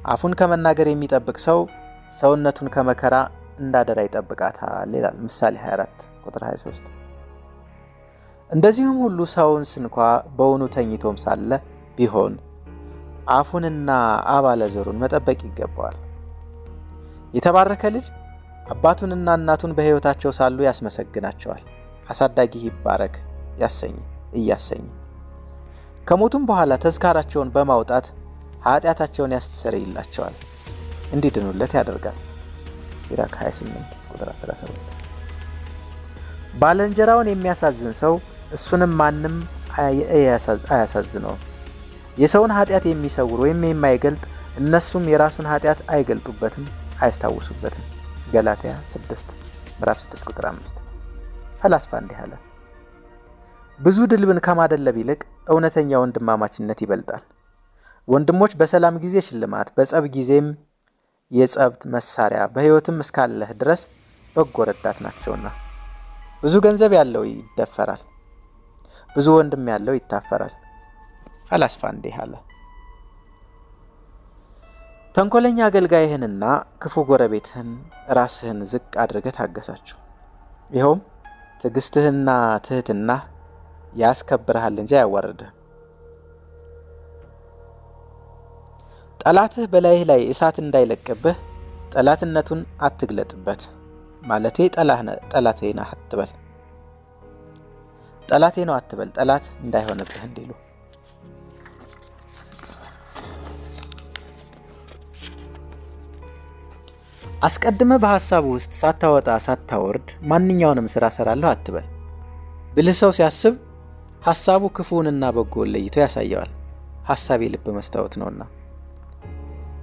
A: አፉን ከመናገር የሚጠብቅ ሰው ሰውነቱን ከመከራ እንዳደራ ይጠብቃታል ይላል ምሳሌ 24 ቁጥር 23። እንደዚሁም ሁሉ ሰውን ስንኳ በውኑ ተኝቶም ሳለ ቢሆን አፉንና አባላዘሩን መጠበቅ ይገባዋል። የተባረከ ልጅ አባቱንና እናቱን በሕይወታቸው ሳሉ ያስመሰግናቸዋል። አሳዳጊ ይባረክ እያሰኘ ከሞቱም በኋላ ተዝካራቸውን በማውጣት ኃጢአታቸውን ያስተሰርይላቸዋል፣ እንዲድኑለት ያደርጋል። ሲራክ 28 ቁጥር 17። ባልንጀራውን የሚያሳዝን ሰው እሱንም ማንም አያሳዝነውም። የሰውን ኃጢአት የሚሰውር ወይም የማይገልጥ እነሱም የራሱን ኃጢአት አይገልጡበትም አያስታውሱበትም። ገላትያ 6 ምዕራፍ 6 ቁጥር 5። ፈላስፋ እንዲህ አለ፣ ብዙ ድልብን ከማደለብ ይልቅ እውነተኛ ወንድማማችነት ይበልጣል። ወንድሞች በሰላም ጊዜ ሽልማት፣ በጸብ ጊዜም የጸብ መሳሪያ፣ በሕይወትም እስካለህ ድረስ በጎ ረዳት ናቸውና። ብዙ ገንዘብ ያለው ይደፈራል፣ ብዙ ወንድም ያለው ይታፈራል። ፈላስፋ እንዲህ አለ፣ ተንኮለኛ አገልጋይህንና ክፉ ጎረቤትህን ራስህን ዝቅ አድርገህ ታገሳቸው። ይኸውም ትዕግስትህና ትህትናህ ያስከብርሃል እንጂ አያዋርድህም። ጠላትህ በላይህ ላይ እሳት እንዳይለቅብህ ጠላትነቱን አትግለጥበት። ማለቴ ጠላቴ ነው አትበል፣ ጠላቴ ነው አትበል፣ ጠላት እንዳይሆንብህ እንዲሉ። አስቀድመህ በሐሳቡ ውስጥ ሳታወጣ ሳታወርድ ማንኛውንም ሥራ ሰራለሁ አትበል። ብልህ ሰው ሲያስብ ሐሳቡ ክፉንና በጎን ለይቶ ያሳየዋል። ሐሳብ የልብ መስታወት ነውና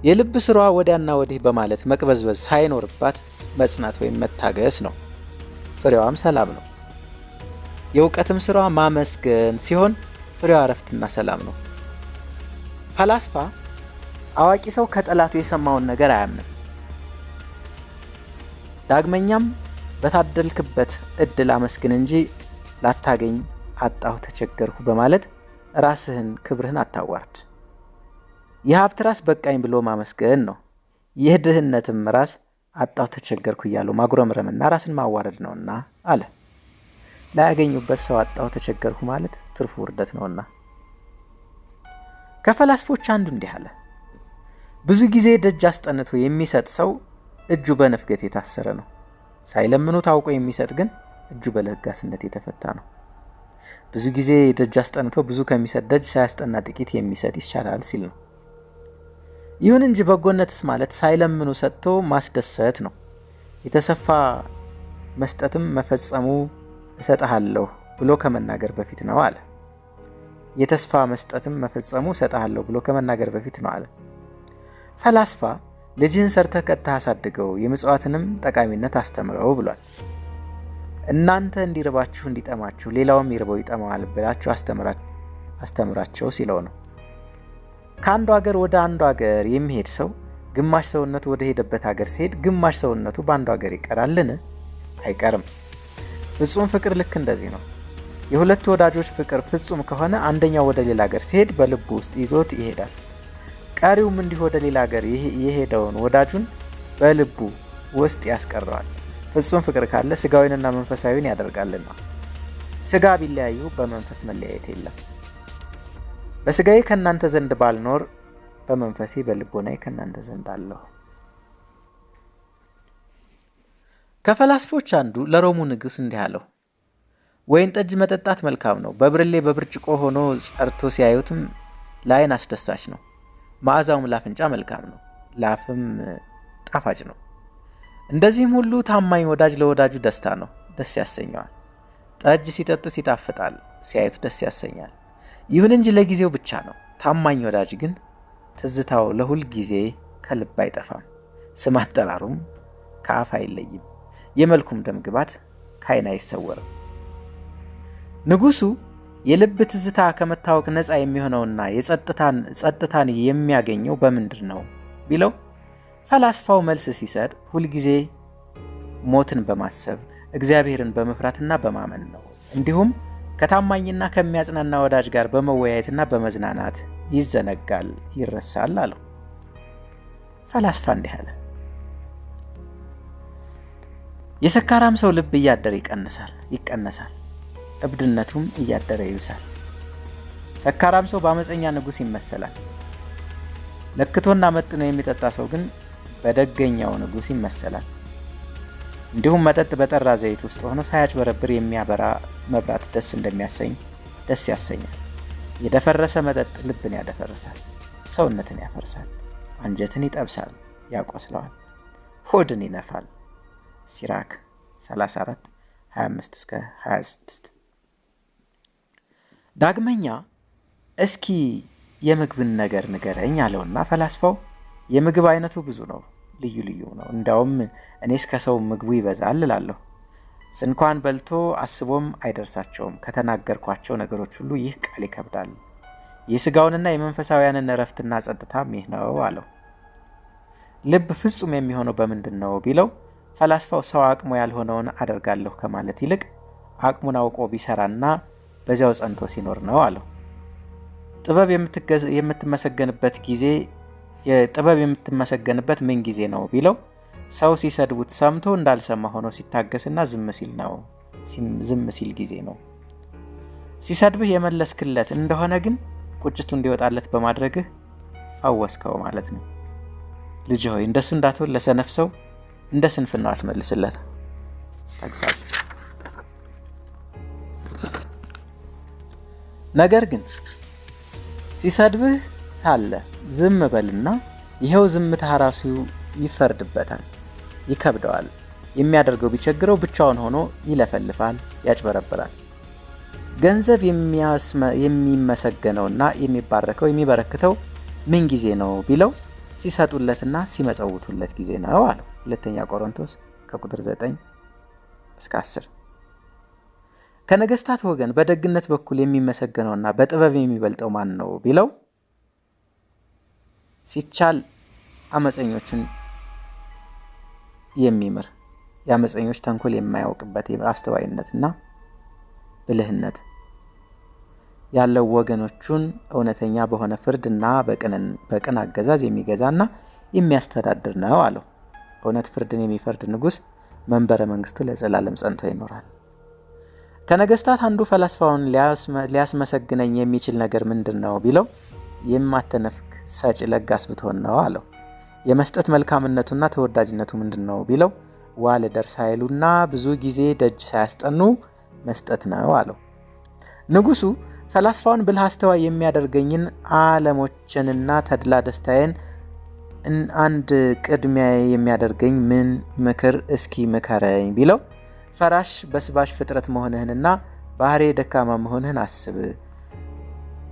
A: የልብ ስራዋ ወዲያና ወዲህ በማለት መቅበዝበዝ ሳይኖርባት መጽናት ወይም መታገስ ነው። ፍሬዋም ሰላም ነው። የእውቀትም ስራዋ ማመስገን ሲሆን ፍሬዋ እረፍትና ሰላም ነው። ፈላስፋ አዋቂ ሰው ከጠላቱ የሰማውን ነገር አያምንም። ዳግመኛም በታደልክበት እድል አመስግን እንጂ ላታገኝ አጣሁ ተቸገርኩ በማለት ራስህን ክብርህን አታዋርድ። የሀብት ራስ በቃኝ ብሎ ማመስገን ነው። የድህነትም ራስ አጣሁ ተቸገርኩ እያሉ ማጉረምረምና ራስን ማዋረድ ነውና አለ። ላያገኙበት ሰው አጣሁ ተቸገርኩ ማለት ትርፉ ውርደት ነውና። ከፈላስፎች አንዱ እንዲህ አለ፣ ብዙ ጊዜ ደጅ አስጠንቶ የሚሰጥ ሰው እጁ በንፍገት የታሰረ ነው። ሳይለምኑ ታውቆ የሚሰጥ ግን እጁ በለጋስነት የተፈታ ነው። ብዙ ጊዜ ደጅ አስጠንቶ ብዙ ከሚሰጥ ደጅ ሳያስጠና ጥቂት የሚሰጥ ይሻላል ሲል ነው። ይሁን እንጂ በጎነትስ ማለት ሳይለምኑ ሰጥቶ ማስደሰት ነው። የተሰፋ መስጠትም መፈጸሙ እሰጥሃለሁ ብሎ ከመናገር በፊት ነው አለ። የተስፋ መስጠትም መፈጸሙ እሰጥሃለሁ ብሎ ከመናገር በፊት ነው አለ። ፈላስፋ ልጅህን ሰርተህ ቀጥተህ አሳድገው፣ የምጽዋትንም ጠቃሚነት አስተምረው ብሏል። እናንተ እንዲርባችሁ እንዲጠማችሁ ሌላውም ይርበው ይጠማዋል ብላችሁ አስተምራቸው ሲለው ነው። ከአንዱ ሀገር ወደ አንዱ ሀገር የሚሄድ ሰው ግማሽ ሰውነቱ ወደ ሄደበት ሀገር ሲሄድ ግማሽ ሰውነቱ በአንዱ ሀገር ይቀራልን? አይቀርም። ፍጹም ፍቅር ልክ እንደዚህ ነው። የሁለቱ ወዳጆች ፍቅር ፍጹም ከሆነ አንደኛው ወደ ሌላ ሀገር ሲሄድ በልቡ ውስጥ ይዞት ይሄዳል። ቀሪውም እንዲሁ ወደ ሌላ ሀገር የሄደውን ወዳጁን በልቡ ውስጥ ያስቀረዋል። ፍጹም ፍቅር ካለ ስጋዊንና መንፈሳዊን ያደርጋልና። ስጋ ቢለያዩ በመንፈስ መለያየት የለም። በስጋዬ ከእናንተ ዘንድ ባልኖር በመንፈሴ በልቦናዬ ከእናንተ ዘንድ አለሁ። ከፈላስፎች አንዱ ለሮሙ ንጉሥ እንዲህ አለው፣ ወይን ጠጅ መጠጣት መልካም ነው። በብርሌ በብርጭቆ ሆኖ ጸርቶ ሲያዩትም ለዓይን አስደሳች ነው። መዓዛውም ለአፍንጫ መልካም ነው፣ ለአፍም ጣፋጭ ነው። እንደዚህም ሁሉ ታማኝ ወዳጅ ለወዳጁ ደስታ ነው፣ ደስ ያሰኘዋል። ጠጅ ሲጠጡት ይጣፍጣል፣ ሲያዩት ደስ ያሰኛል። ይሁን እንጂ ለጊዜው ብቻ ነው። ታማኝ ወዳጅ ግን ትዝታው ለሁል ጊዜ ከልብ አይጠፋም። ስም አጠራሩም ከአፍ አይለይም። የመልኩም ደምግባት ከዓይን አይሰወርም። ንጉሡ የልብ ትዝታ ከመታወቅ ነፃ የሚሆነውና ጸጥታን የሚያገኘው በምንድን ነው ቢለው፣ ፈላስፋው መልስ ሲሰጥ ሁልጊዜ ሞትን በማሰብ እግዚአብሔርን በመፍራትና በማመን ነው። እንዲሁም ከታማኝና ከሚያጽናና ወዳጅ ጋር በመወያየትና በመዝናናት ይዘነጋል፣ ይረሳል አለው። ፈላስፋ እንዲህ አለ፣ የሰካራም ሰው ልብ እያደረ ይቀነሳል፣ እብድነቱም እያደረ ይብሳል። ሰካራም ሰው በአመፀኛ ንጉሥ ይመሰላል። ለክቶና መጥኖ የሚጠጣ ሰው ግን በደገኛው ንጉሥ ይመሰላል። እንዲሁም መጠጥ በጠራ ዘይት ውስጥ ሆኖ ሳያጭበረብር የሚያበራ መብራት ደስ እንደሚያሰኝ ደስ ያሰኛል። የደፈረሰ መጠጥ ልብን ያደፈርሳል፣ ሰውነትን ያፈርሳል፣ አንጀትን ይጠብሳል፣ ያቆስለዋል፣ ሆድን ይነፋል። ሲራክ 34:25-26። ዳግመኛ እስኪ የምግብን ነገር ንገረኝ አለውና ፈላስፋው የምግብ አይነቱ ብዙ ነው፣ ልዩ ልዩ ነው። እንዳውም እኔስ ከሰው ምግቡ ይበዛል እላለሁ። ስንኳን በልቶ አስቦም አይደርሳቸውም። ከተናገርኳቸው ነገሮች ሁሉ ይህ ቃል ይከብዳል። የሥጋውንና የመንፈሳውያንን እረፍትና ጸጥታም ይህ ነው አለው። ልብ ፍጹም የሚሆነው በምንድን ነው ቢለው፣ ፈላስፋው ሰው አቅሙ ያልሆነውን አደርጋለሁ ከማለት ይልቅ አቅሙን አውቆ ቢሰራና በዚያው ጸንቶ ሲኖር ነው አለው። ጥበብ የምትመሰገንበት ምን ጊዜ ነው ቢለው፣ ሰው ሲሰድቡት ሰምቶ እንዳልሰማ ሆኖ ሲታገስና ዝም ሲል ጊዜ ነው። ሲሰድብህ የመለስክለት እንደሆነ ግን ቁጭቱ እንዲወጣለት በማድረግህ ፈወስከው ማለት ነው። ልጅ ሆይ እንደሱ እንዳትሆን ለሰነፍ ሰው እንደ ስንፍናው አትመልስለት። ተግሳጽ። ነገር ግን ሲሰድብህ ሳለ ዝም በልና ይሄው ዝምታ ራሱ ይፈርድበታል፣ ይከብደዋል። የሚያደርገው ቢቸግረው ብቻውን ሆኖ ይለፈልፋል፣ ያጭበረብራል። ገንዘብ የሚመሰገነውና የሚበረክተው ምን ጊዜ ነው ቢለው፣ ሲሰጡለትና ሲመጸውቱለት ጊዜ ነው አለው። 2 ቆሮንቶስ 9-10። ከነገስታት ወገን በደግነት በኩል የሚመሰገነውና በጥበብ የሚበልጠው ማን ነው ቢለው፣ ሲቻል አመፀኞችን የሚምር የአመፀኞች ተንኮል የማያውቅበት አስተዋይነትና ብልህነት ያለው ወገኖቹን እውነተኛ በሆነ ፍርድና በቅን አገዛዝ የሚገዛና የሚያስተዳድር ነው አለው። እውነት ፍርድን የሚፈርድ ንጉሥ መንበረ መንግስቱ ለዘላለም ጸንቶ ይኖራል። ከነገስታት አንዱ ፈላስፋውን ሊያስመሰግነኝ የሚችል ነገር ምንድን ነው ቢለው፣ የማትነፍክ ሰጭ ለጋስ ብትሆን ነው አለው። የመስጠት መልካምነቱና ተወዳጅነቱ ምንድን ነው ቢለው፣ ዋለ ደርስ ሳይሉና ብዙ ጊዜ ደጅ ሳያስጠኑ መስጠት ነው አለው። ንጉሱ ፈላስፋውን ብልህ አስተዋይ የሚያደርገኝን ዓለሞችንና ተድላ ደስታዬን አንድ ቅድሚያ የሚያደርገኝ ምን ምክር እስኪ ምከረኝ ቢለው፣ ፈራሽ በስባሽ ፍጥረት መሆንህንና ባህሪ ደካማ መሆንህን አስብ።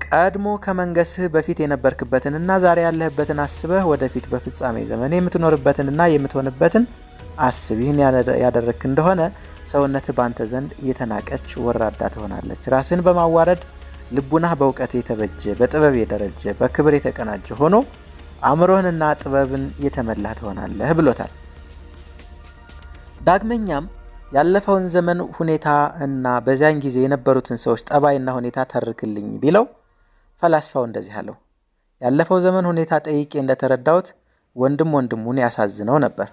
A: ቀድሞ ከመንገስህ በፊት የነበርክበትንና ዛሬ ያለህበትን አስበህ ወደፊት በፍጻሜ ዘመን የምትኖርበትንና የምትሆንበትን አስብ። ይህን ያደረግክ እንደሆነ ሰውነትህ ባንተ ዘንድ እየተናቀች ወራዳ ትሆናለች። ራስህን በማዋረድ ልቡናህ በእውቀት የተበጀ በጥበብ የደረጀ በክብር የተቀናጀ ሆኖ አእምሮህንና ጥበብን የተመላ ትሆናለህ ብሎታል። ዳግመኛም ያለፈውን ዘመን ሁኔታ እና በዚያን ጊዜ የነበሩትን ሰዎች ጠባይና ሁኔታ ተርክልኝ ቢለው ፈላስፋው እንደዚህ አለው። ያለፈው ዘመን ሁኔታ ጠይቄ እንደተረዳሁት ወንድም ወንድሙን ያሳዝነው ነበር።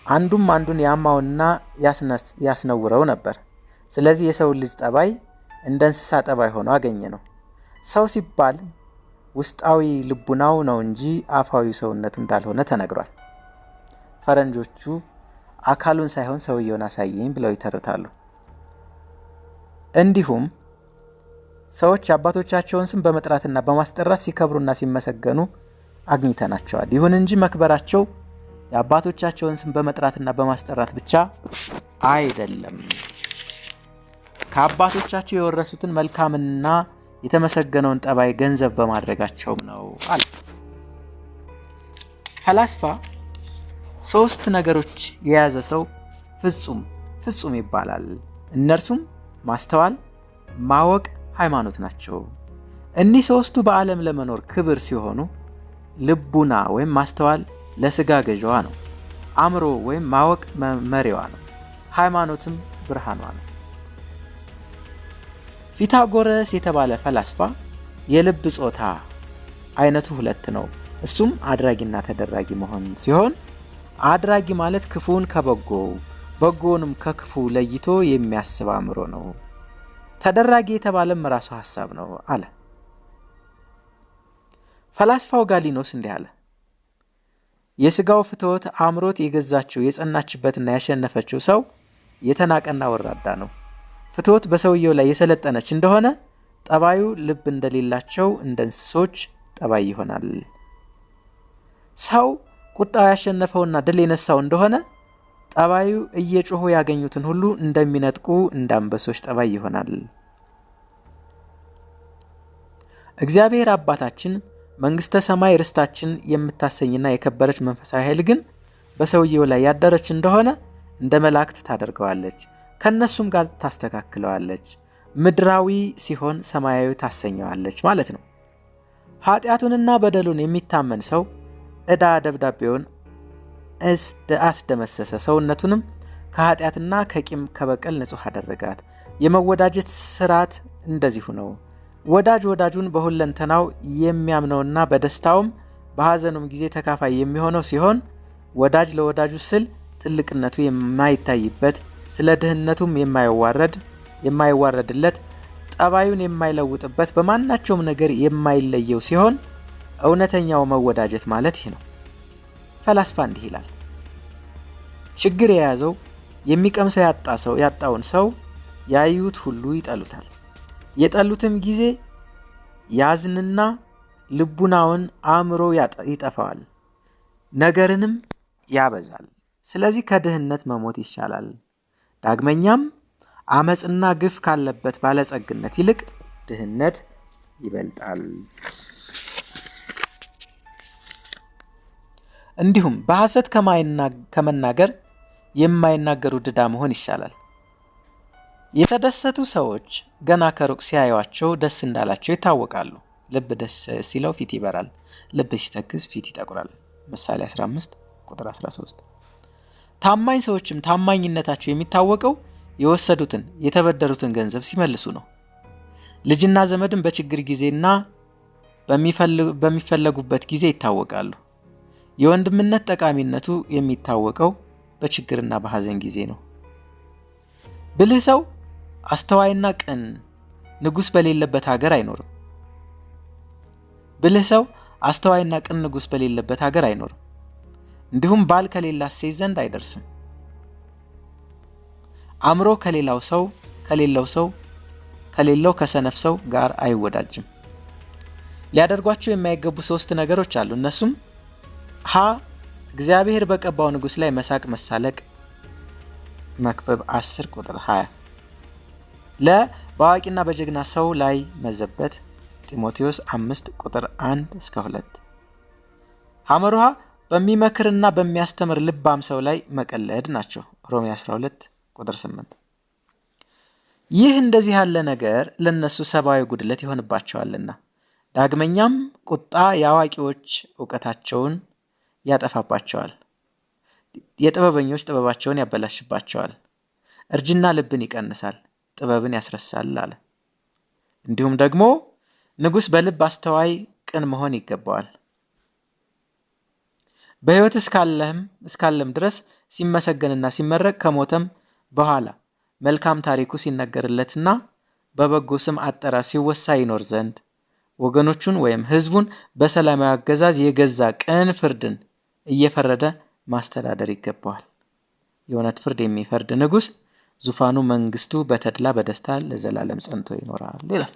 A: አንዱም አንዱን ያማውና ያስነውረው ነበር። ስለዚህ የሰው ልጅ ጠባይ እንደ እንስሳ ጠባይ ሆኖ አገኘ ነው። ሰው ሲባል ውስጣዊ ልቡናው ነው እንጂ አፋዊ ሰውነቱ እንዳልሆነ ተነግሯል። ፈረንጆቹ አካሉን ሳይሆን ሰውየውን አሳየኝ ብለው ይተርታሉ። እንዲሁም ሰዎች አባቶቻቸውን ስም በመጥራትና በማስጠራት ሲከብሩና ሲመሰገኑ አግኝተናቸዋል። ይሁን እንጂ መክበራቸው የአባቶቻቸውን ስም በመጥራትና በማስጠራት ብቻ አይደለም፣ ከአባቶቻቸው የወረሱትን መልካምና የተመሰገነውን ጠባይ ገንዘብ በማድረጋቸው ነው አለ። ፈላስፋ 3 ነገሮች የያዘ ሰው ፍጹም ይባላል። እነርሱም ማስተዋል፣ ማወቅ፣ ሃይማኖት ናቸው። እኒህ 3ቱ በዓለም ለመኖር ክብር ሲሆኑ ልቡና ወይም ማስተዋል ለስጋ ገዥዋ ነው። አእምሮ ወይም ማወቅ መሪዋ ነው። ሃይማኖትም ብርሃኗ ነው። ፊታጎረስ የተባለ ፈላስፋ የልብ ጾታ አይነቱ 2 ነው። እሱም አድራጊና ተደራጊ መሆን ሲሆን አድራጊ ማለት ክፉን ከበጎው በጎንም ከክፉ ለይቶ የሚያስብ አእምሮ ነው። ተደራጊ የተባለም ራሱ ሐሳብ ነው አለ። ፈላስፋው ጋሊኖስ እንዲህ አለ። የስጋው ፍትወት አእምሮት የገዛችው የጸናችበትና ያሸነፈችው ሰው የተናቀና ወራዳ ነው። ፍትወት በሰውየው ላይ የሰለጠነች እንደሆነ ጠባዩ ልብ እንደሌላቸው እንደ እንስሶች ጠባይ ይሆናል። ሰው ቁጣው ያሸነፈውና ድል የነሳው እንደሆነ ጠባዩ እየጮሁ ያገኙትን ሁሉ እንደሚነጥቁ እንደ አንበሶች ጠባይ ይሆናል። እግዚአብሔር አባታችን መንግስተ ሰማይ ርስታችን የምታሰኝና የከበረች መንፈሳዊ ኃይል ግን በሰውየው ላይ ያደረች እንደሆነ እንደ መላእክት ታደርገዋለች፣ ከነሱም ጋር ታስተካክለዋለች። ምድራዊ ሲሆን ሰማያዊ ታሰኘዋለች ማለት ነው። ኃጢአቱንና በደሉን የሚታመን ሰው ዕዳ ደብዳቤውን አስደመሰሰ፣ ሰውነቱንም ከኃጢአትና ከቂም ከበቀል ንጹሕ አደረጋት። የመወዳጀት ስርዓት እንደዚሁ ነው። ወዳጅ ወዳጁን በሁለንተናው የሚያምነውና በደስታውም በሐዘኑም ጊዜ ተካፋይ የሚሆነው ሲሆን ወዳጅ ለወዳጁ ስል ትልቅነቱ የማይታይበት፣ ስለ ድህነቱም የማይዋረድለት፣ ጠባዩን የማይለውጥበት፣ በማናቸውም ነገር የማይለየው ሲሆን እውነተኛው መወዳጀት ማለት ይህ ነው። ፈላስፋ እንዲህ ይላል። ችግር የያዘው የሚቀምሰው ያጣውን ሰው ያዩት ሁሉ ይጠሉታል። የጠሉትም ጊዜ ያዝንና ልቡናውን አእምሮ ይጠፋዋል፣ ነገርንም ያበዛል። ስለዚህ ከድህነት መሞት ይሻላል። ዳግመኛም አመጽና ግፍ ካለበት ባለጸግነት ይልቅ ድህነት ይበልጣል። እንዲሁም በሐሰት ከመናገር የማይናገሩ ድዳ መሆን ይሻላል። የተደሰቱ ሰዎች ገና ከሩቅ ሲያዩዋቸው ደስ እንዳላቸው ይታወቃሉ። ልብ ደስ ሲለው ፊት ይበራል፣ ልብ ሲተክዝ ፊት ይጠቁራል። ምሳሌ 15 ቁጥር 13። ታማኝ ሰዎችም ታማኝነታቸው የሚታወቀው የወሰዱትን የተበደሩትን ገንዘብ ሲመልሱ ነው። ልጅና ዘመድም በችግር ጊዜና በሚፈለጉበት ጊዜ ይታወቃሉ። የወንድምነት ጠቃሚነቱ የሚታወቀው በችግርና በሐዘን ጊዜ ነው። ብልህ ሰው አስተዋይና ቅን ንጉስ በሌለበት ሀገር አይኖርም። ብልህ ሰው አስተዋይና ቅን ንጉስ በሌለበት ሀገር አይኖርም። እንዲሁም ባል ከሌላት ሴት ዘንድ አይደርስም። አእምሮ ከሌለው ከሰነፍ ሰው ጋር አይወዳጅም። ሊያደርጓቸው የማይገቡ 3 ነገሮች አሉ። እነሱም ሀ እግዚአብሔር በቀባው ንጉስ ላይ መሳቅ መሳለቅ፣ መክብብ 10 ቁጥር 20። ለ በአዋቂና በጀግና ሰው ላይ መዘበት፣ ጢሞቴዎስ 5 ቁጥር 1 እስከ 2። ሐመሩሃ በሚመክርና በሚያስተምር ልባም ሰው ላይ መቀለድ ናቸው። ሮሜ 12 ቁጥር 8። ይህ እንደዚህ ያለ ነገር ለነሱ ሰብአዊ ጉድለት ይሆንባቸዋልና። ዳግመኛም ቁጣ የአዋቂዎች ዕውቀታቸውን ያጠፋባቸዋል፣ የጥበበኞች ጥበባቸውን ያበላሽባቸዋል። እርጅና ልብን ይቀንሳል፣ ጥበብን ያስረሳል አለ። እንዲሁም ደግሞ ንጉስ በልብ አስተዋይ ቅን መሆን ይገባዋል። በህይወት እስካለም ድረስ ሲመሰገንና ሲመረቅ ከሞተም በኋላ መልካም ታሪኩ ሲነገርለትና በበጎ ስም አጠራር ሲወሳ ይኖር ዘንድ ወገኖቹን ወይም ህዝቡን በሰላማዊ አገዛዝ የገዛ ቅን ፍርድን እየፈረደ ማስተዳደር ይገባዋል። የእውነት ፍርድ የሚፈርድ ንጉስ ዙፋኑ መንግስቱ በተድላ በደስታ ለዘላለም ጸንቶ ይኖራል ይላል።